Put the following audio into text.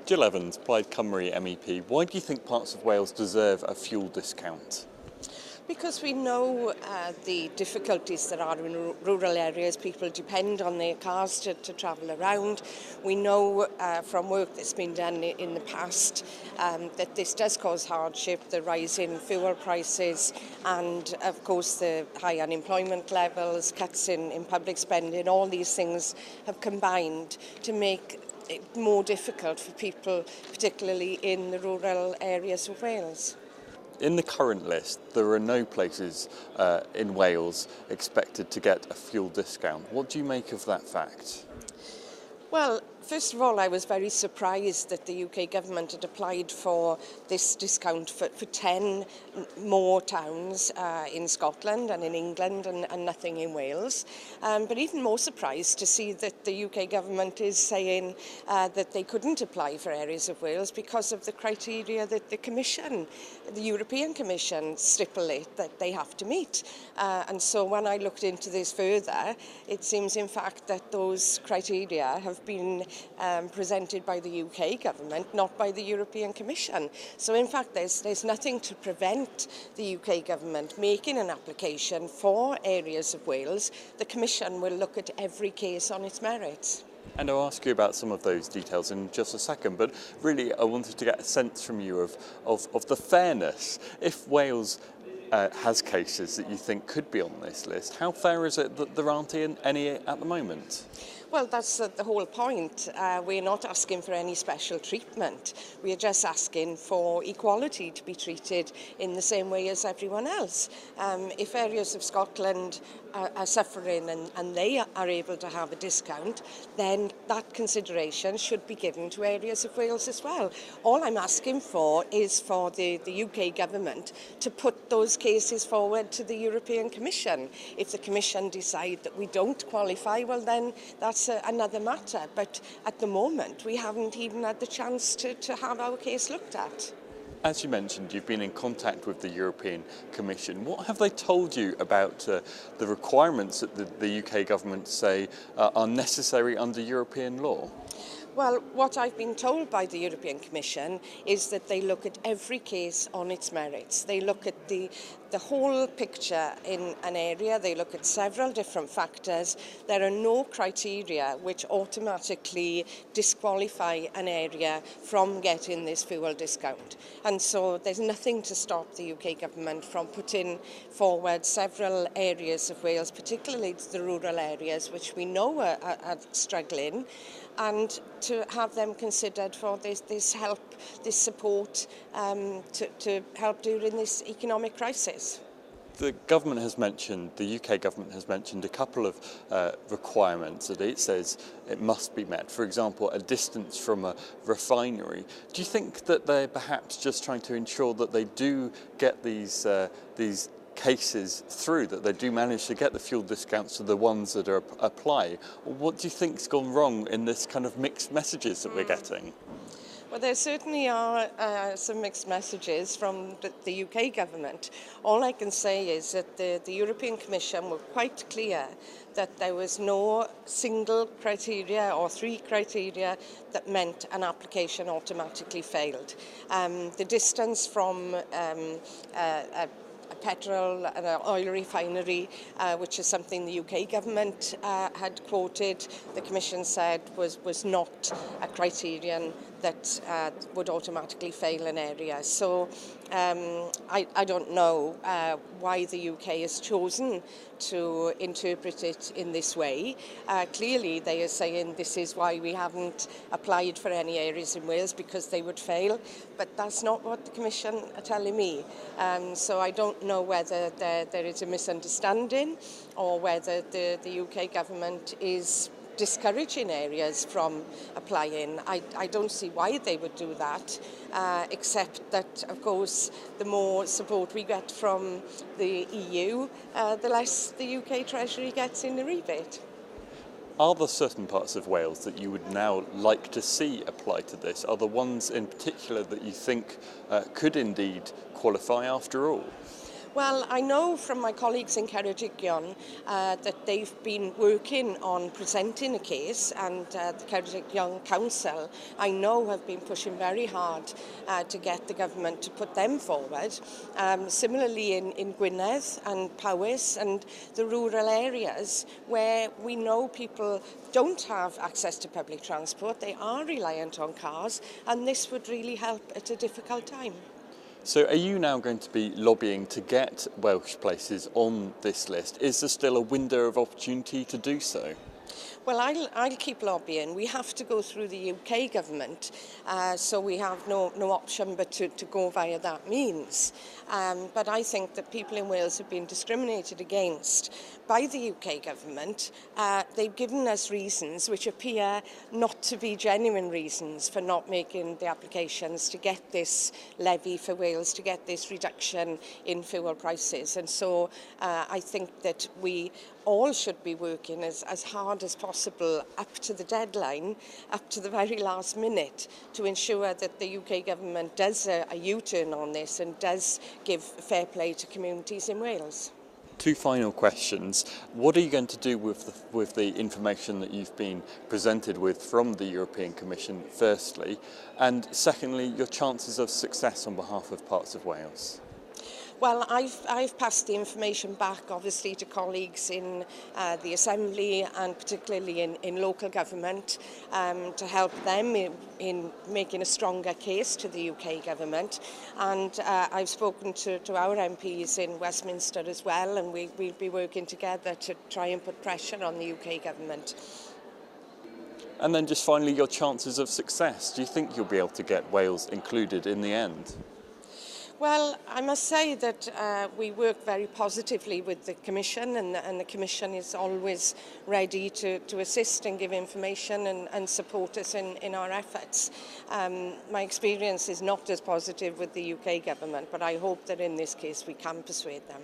Jill Evans, Plaid Cymru MEP. Why do you think parts of Wales deserve a fuel discount? Because we know the difficulties there are in rural areas. People depend on their cars to travel around. We know from work that's been done in the past that this does cause hardship, the rise in fuel prices and of course the high unemployment levels, cuts in public spending. All these things have combined to make it more difficult for people, particularly in the rural areas of Wales. In the current list, there are no places in Wales expected to get a fuel discount. What do you make of that fact? Well, first of all, I was very surprised that the UK government had applied for this discount for 10 more towns in Scotland and in England and nothing in Wales. But even more surprised to see that the UK government is saying that they couldn't apply for areas of Wales because of the criteria that the European Commission stipulate that they have to meet. And so when I looked into this further, it seems in fact that those criteria have been presented by the UK government, not by the European Commission. So in fact there's nothing to prevent the UK government making an application for areas of Wales. The Commission will look at every case on its merits. And I'll ask you about some of those details in just a second, but really I wanted to get a sense from you of the fairness. If Wales has cases that you think could be on this list, how fair is it that there aren't any at the moment? Well, that's the whole point. We're not asking for any special treatment. We're just asking for equality, to be treated in the same way as everyone else. If areas of Scotland are suffering and they are able to have a discount, then that consideration should be given to areas of Wales as well. All I'm asking for is for the UK government to put those cases forward to the European Commission. If the Commission decide that we don't qualify, well then that's another matter. But at the moment we haven't even had the chance to have our case looked at. As you mentioned, you've been in contact with the European Commission. What have they told you about the requirements that the UK government say are necessary under European law? Well, what I've been told by the European Commission is that they look at every case on its merits. They look at the whole picture in an area. They look at several different factors. There are no criteria which automatically disqualify an area from getting this fuel discount. And so there's nothing to stop the UK government from putting forward several areas of Wales, particularly the rural areas, which we know are struggling, and to have them considered for this help, this support to help during this economic crisis. The government has mentioned, the UK government has mentioned a couple of requirements that it says it must be met. For example, a distance from a refinery. Do you think that they're perhaps just trying to ensure that they do get these cases through, that they do manage to get the fuel discounts to the ones that are apply? Or what do you think's gone wrong in this kind of mixed messages that we're getting? Well, there certainly are some mixed messages from the UK government. All I can say is that the European Commission were quite clear that there was no single criteria or three criteria that meant an application automatically failed. The distance from a petrol and an oil refinery, which is something the UK government had quoted, the Commission said was not a criterion that would automatically fail an area. So I don't know why the UK has chosen to interpret it in this way. Clearly they are saying this is why we haven't applied for any areas in Wales, because they would fail, but that's not what the Commission are telling me. So I don't know whether there is a misunderstanding or whether the UK government is discouraging areas from applying. I don't see why they would do that, except that, of course, the more support we get from the EU, the less the UK Treasury gets in the rebate. Are there certain parts of Wales that you would now like to see apply to this? Are there ones in particular that you think could indeed qualify after all? Well, I know from my colleagues in Ceredigion that they've been working on presenting a case, and the Ceredigion Council, I know, have been pushing very hard to get the government to put them forward. Similarly in Gwynedd and Powys and the rural areas where we know people don't have access to public transport, they are reliant on cars, and this would really help at a difficult time. So are you now going to be lobbying to get Welsh places on this list? Is there still a window of opportunity to do so? Well, I'll keep lobbying. We have to go through the UK government, so we have no option but to go via that means. But I think that people in Wales have been discriminated against by the UK government. They've given us reasons which appear not to be genuine reasons for not making the applications to get this levy for Wales, to get this reduction in fuel prices. And so I think that we all should be working as hard as possible up to the deadline, up to the very last minute, to ensure that the UK government does a U-turn on this and does give fair play to communities in Wales. Two final questions. What are you going to do with the information that you've been presented with from the European Commission, firstly? And secondly, your chances of success on behalf of parts of Wales? Well, I've passed the information back, obviously, to colleagues in the Assembly and particularly in local government to help them in making a stronger case to the UK government. And I've spoken to our MPs in Westminster as well, and we'll be working together to try and put pressure on the UK government. And then just finally, your chances of success. Do you think you'll be able to get Wales included in the end? Well, I must say that we work very positively with the Commission, and the Commission is always ready to assist and give information and support us in our efforts. My experience is not as positive with the UK government, but I hope that in this case we can persuade them.